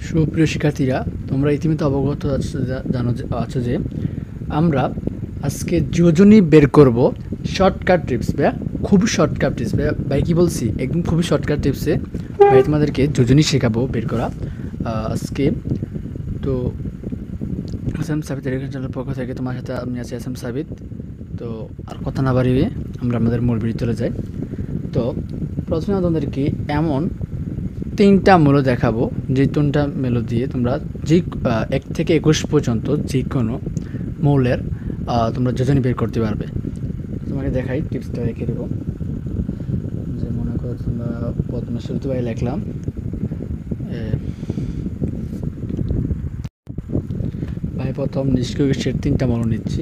সুপ্রিয় শিক্ষার্থীরা, তোমরা ইতিমধ্যে অবগত আছো যে আমরা আজকে যোজনী বের করব শর্টকাট টিপস বা খুব শর্টকাট টিপস ভাই কি বলছি একদম খুবই শর্টকাট টিপসে ভাই তোমাদেরকে যোজনী শেখাবো বের করা আজকে। তো এসএম সাবিত এডুকেশন চ্যানেলের পক্ষ থেকে তোমার সাথে আমি আছি এসএম সাবিত। তো আর কথা না বাড়িয়ে আমরা আমাদের মূল ভিডিও চলে যাই। তো প্রথমে তোমাদেরকে এমন তিনটা মূল্য দেখাবো, যে তিনটা মূল্য দিয়ে তোমরা যে 1 থেকে 21 পর্যন্ত যে কোনো মৌলের তোমরা যোজনী বের করতে পারবে। তোমাকে দেখাই, টিপসটা রেখে দেবো। যে মনে করো তোমরা প্রথমে শুরুতে ভাই লিখলাম ভাই প্রথম নিষ্ক্রিয় গ্যাসের তিনটা মৌল নিচ্ছি,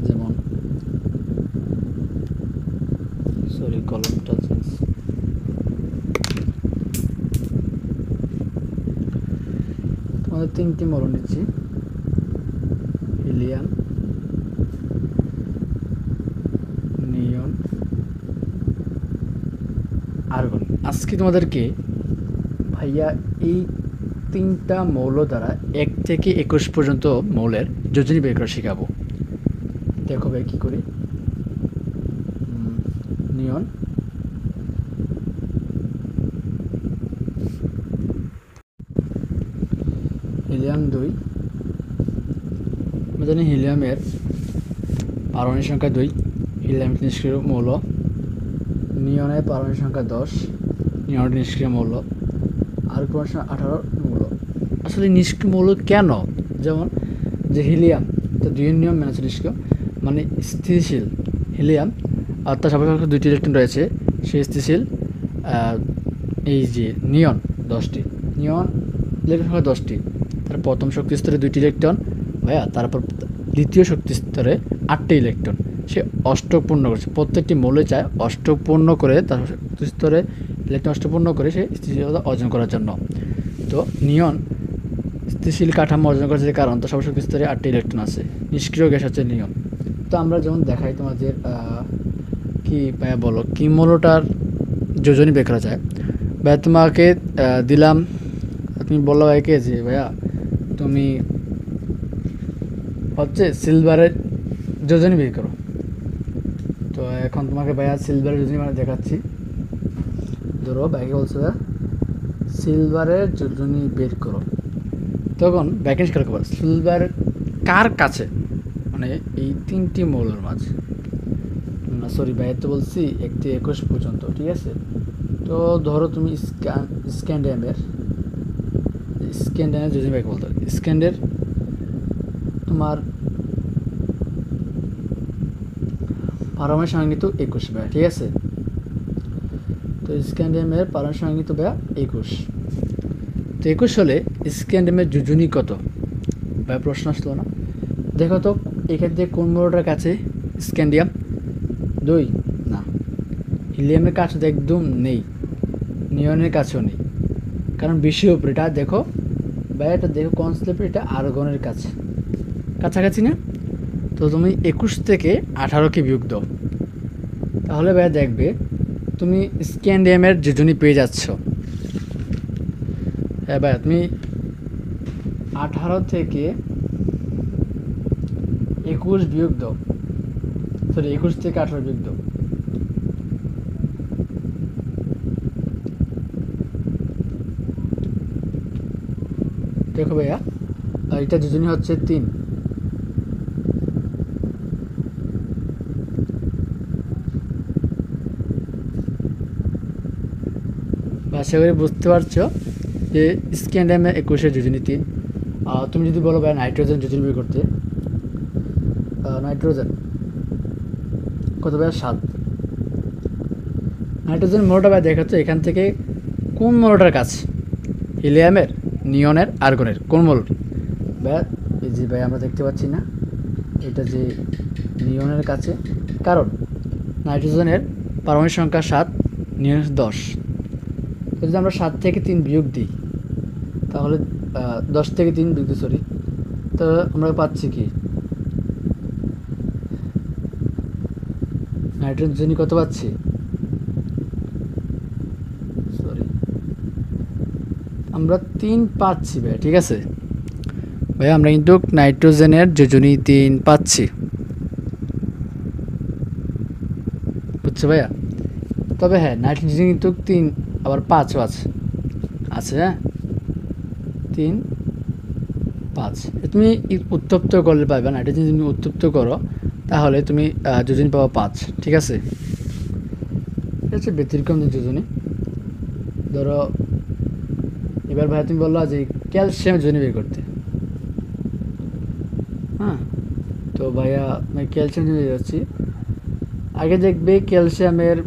যেমন কলমটা তোমাদের তিনটি মৌল নিচ্ছি, হিলিয়াম, নিয়ন, আর্গন। আজকে তোমাদেরকে ভাইয়া এই তিনটা মৌল দ্বারা 1 থেকে 21 পর্যন্ত মৌলের যোজনী বের করা শেখাবো। দেখো ভাই কী করি। নিয়ন, হিলিয়াম 2, আমরা জানি হিলিয়ামের পারমাণবিক সংখ্যা 2, হিলিয়াম নিষ্ক্রিয় মৌল। নিয়নের পারমাণবিক সংখ্যা 10, নিয়ন নিষ্ক্রিয় মৌল। আর পারমাণবিক সংখ্যা 18 মৌল। আসলে নিষ্ক্রিয় মৌল কেন? যেমন যে হিলিয়াম, তো 2 নিয়ম মেনে আছে নিষ্ক্রিয়, মানে স্থিতিশীল হিলিয়াম, আর তার সাপেক্ষে 2টি ইলেকট্রন রয়েছে, সেই স্থিতিশীল। এই যে নিয়ন 10টি, নিয়ন ইলেকট্রন সংখ্যা 10টি, তার প্রথম শক্তি স্তরে 2টি ইলেকট্রন ভাইয়া, তারপর দ্বিতীয় শক্তি স্তরে 8টি ইলেকট্রন। সে অষ্টক পূর্ণ করছে, প্রত্যেকটি মৌলে চায় অষ্টক পূর্ণ করে, তার শক্তি স্তরে ইলেকট্রন অষ্টক পূর্ণ করে সে স্থিতিশীলতা অর্জন করার জন্য। তো নিয়ন স্থিতিশীল কাঠামো অর্জন করেছে, কারণ তার সর্বশক্তি স্তরে 8টি ইলেকট্রন আছে। নিষ্ক্রিয় গ্যাস হচ্ছে নিয়ন। তো আমরা যেমন দেখাই তোমাদের কি ভাইয়া বলো কি মৌলটার যোজনী বের করা যায়। ভাইয়া তোমাকে দিলাম, তুমি বললো ভাইকে যে ভাইয়া তুমি হচ্ছে সিলভারের যোজনী বের করো। তো এখন তোমাকে ভাইয়া সিলভারের যোজনী মানে দেখাচ্ছি। ধরো ভাইকে বলছে ভাইয়া সিলভারের যোজনী বের করো, তখন ব্যাকেন্স খেয়াল করবো সিলভার কার কাছে, মানে এই তিনটি মৌলের মাঝে, না সরি ভাইয়া তো বলছি 1 থেকে 21 পর্যন্ত, ঠিক আছে। তো ধরো তুমি স্ক্যান্ডিয়ামের যোজনী ব্যাকে বলতে পারি। স্ক্যান্ডের তোমার পারমাণবিক সংখ্যা কিন্তু 21 ভাইয়া, ঠিক আছে। তো স্ক্যান্ডিয়ামের পারমাণবিক সংখ্যা কিন্তু ভাইয়া 21। তো 21 হলে স্ক্যান্ডিয়ামের যোজনী কত ভাইয়া? প্রশ্ন আসলো না? দেখো তো এখান থেকে কোন মৌলটার কাছে স্ক্যান্ডিয়াম? 2 না, হিলিয়ামের কাছে তো একদম নেই, নিয়নের কাছেও নেই, কারণ বেশি উপরে। এটা দেখো ভাইয়া, এটা দেখো কোন স্লিপে, এটা আর্গনের কাছে, কাছাকাছি না? তো তুমি 21 থেকে 18কে বিয়োগ দাও, তাহলে ভাইয়া দেখবে তুমি স্ক্যান্ডিয়ামের যোজনী পেয়ে যাচ্ছ। হ্যাঁ ভাইয়া, তুমি 18 থেকে 21 বিয়োগ দাও, সরি 21 থেকে 18 বিয়োগ দাও। দেখো ভাইয়া, এটা যোজনী হচ্ছে 3। আশা করি বুঝতে পারছো যে স্ক্যান্ডিয়ামে 21-এর যোজনী 3। তুমি যদি বলো ভাই নাইট্রোজেন যোজনী বের করতে, নাইট্রোজেন কত ভাইয়া? 7। নাইট্রোজেন মৌলটা ভাই দেখাচ্ছ এখান থেকে কোন মৌলটার কাছে? হিলিয়ামের, নিয়নের, আর্গনের, কোন মৌল ভাইয়া? এই যে ভাই আমরা দেখতে পাচ্ছি না, এটা যে নিয়নের কাছে, কারণ নাইট্রোজেনের পারমাণবিক সংখ্যা 7, নিয়নের 10। যদি আমরা 7 থেকে 3 বিয়োগ দিই, তাহলে 10 থেকে 3 বিয়োগ দিই, সরি, তো আমরা পাচ্ছি কি নাইট্রোজেন কত পাচ্ছি? সরি আমরা 3 পাচ্ছি ভাইয়া, ঠিক আছে ভাইয়া, আমরা কিন্তু নাইট্রোজেনের যোজনী 3 পাচ্ছি, বুঝছো ভাইয়া। তবে হ্যাঁ, নাইট্রোজেন কিন্তু 3 আবার 5ও আছে, হ্যাঁ 3 5। তুমি উত্তপ্ত করলে পাবে নাইট্রোজেন, তুমি উত্তপ্ত করো তাহলে তুমি যোজনী পাবা 5, ঠিক আছে। এটা হচ্ছে ব্যতিক্রম যোজনী। ধরো এবার ভাইয়া তুমি বললো যে ক্যালসিয়াম যোজনী বের করতে, হ্যাঁ তো ভাইয়া আমি ক্যালসিয়াম যোজনী বের করছি। আগে দেখবে ক্যালসিয়ামের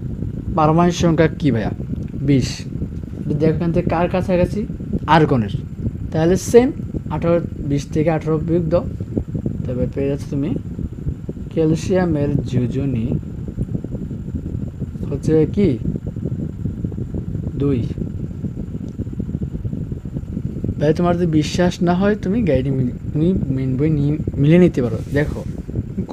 পারমাণবিক সংখ্যা কি ভাইয়া, 20। দেখো এখান থেকে কার কাছাকাছি, আর্গনের, তাহলে সেম 18, 20 থেকে 18 বিয়োগ দাও, তবে পেয়ে যাচ্ছ তুমি ক্যালসিয়ামের যোজনী হচ্ছে কি 2। ভাই তোমার যদি বিশ্বাস না হয় তুমি গাইডে তুমি মেন বই মিলে নিতে পারো। দেখো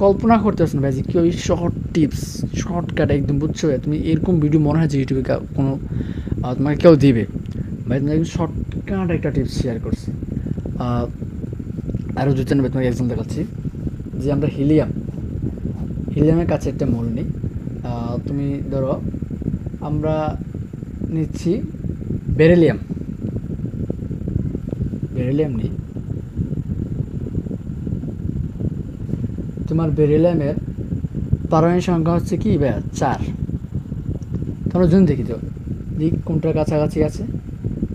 কল্পনা করতে পারছো না ভাই যে কি ওই শর্ট টিপস, শর্টকাট একদম, বুঝছো ভাই। তুমি এরকম ভিডিও মনে হয় যে ইউটিউবে কোনো তোমাকে কেউ দিবে ভাই, তুমি একদম শর্টকাট একটা টিপস শেয়ার করছি। আরও 2-3 তোমাকে এক্সাম্পল দেখাচ্ছি। যে আমরা হিলিয়ামের কাছে একটা মৌল নিই। তুমি ধরো আমরা নিচ্ছি বেরিলিয়াম নিই। তোমার বেরিলিয়ামের পারমাণবিক সংখ্যা হচ্ছে কি ভাইয়া 4। তোমরা জুন দেখি তো দিক কোনটার কাছাকাছি আছে।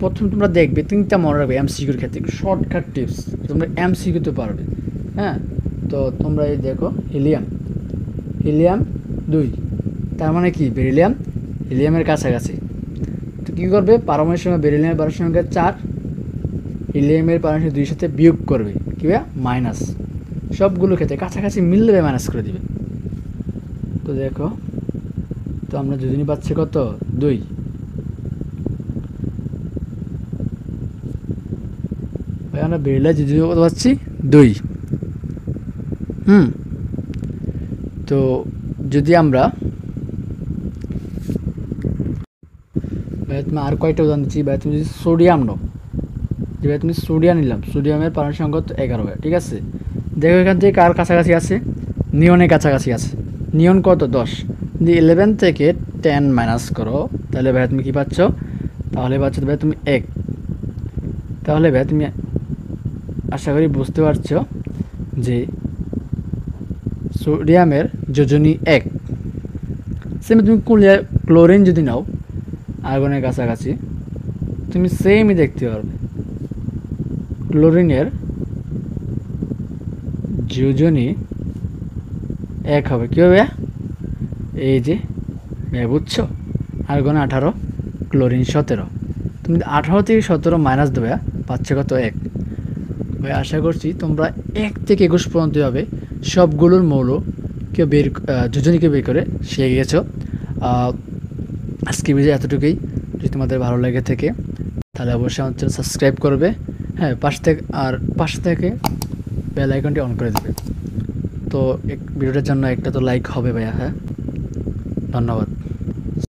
প্রথম তোমরা দেখবে 3টা মনে রাখবে এমসিকিউর ক্ষেত্রে, শর্টকাট টিপস, তোমরা এমসিকিউতে পারবে। হ্যাঁ তো তোমরা এই দেখো হিলিয়াম 2, তার মানে কি বেরিলিয়াম হিলিয়ামের কাছাকাছি। তো কী করবে, পারমাণবিক সংখ্যা বেরিলিয়ামের পারমাণবিক সংখ্যা 4, হিলিয়ামের পারমাণবিক 2 সাথে বিয়োগ করবে, কি ভাইয়া মাইনাস। সবগুলো ক্ষেত্রে কাছাকাছি মিললে মাইনাস করে দিবে। তো দেখো তো আমরা যোজনী পাচ্ছি কত 2। ভাই আমরা বেরিলিয়াম যোজনী কত পাচ্ছি 2। তো যদি আমরা ভাই তুমি আর কয়েকটা উদাহরণ দিচ্ছি। ভাই তুমি যদি সোডিয়াম নাও, যে ভাই তুমি সোডিয়াম নিলাম, সোডিয়ামের পারমাণবিক সংখ্যা 11 হয়, ঠিক আছে। দেখো এখান থেকে কার কাছাকাছি আছে, নিয়নের কাছাকাছি আছে। নিয়ন কত 10, যদি 11 থেকে 10 মাইনাস করো তাহলে ভাই তুমি কী পাচ্ছ, তাহলে পাচ্ছ ভাই তুমি 1। তাহলে ভাই তুমি আশা করি বুঝতে পারছো যে সোডিয়ামের যোজনী 1। সেম তুমি ক্লোরিন যদি নাও আর্গনের কাছাকাছি, তুমি সেমই দেখতে পারবে, ক্লোরিনের যোজনী 1 হবে। কী হবে, এই যে বুঝছো, আর্গন 18, ক্লোরিন 17। তুমি 18 থেকে 17 মাইনাস দেবে, পাচ্ছে কত 1। ভাই আশা করছি তোমরা 1 থেকে 21 পর্যন্ত হবে সবগুলোর মৌল কেউ যোজনীকে বের করে শিখে গেছো। আজকে ভিডিও এতটুকুই। যদি তোমাদের ভালো লাগে থাকে তাহলে অবশ্যই আমার চ্যানেল সাবস্ক্রাইব করবে, হ্যাঁ পাশ থেকে বেল আইকনটি অন করে দেবে। তো ভিডিওটার জন্য একটা তো লাইক হবে ভাইয়া, হ্যাঁ ধন্যবাদ।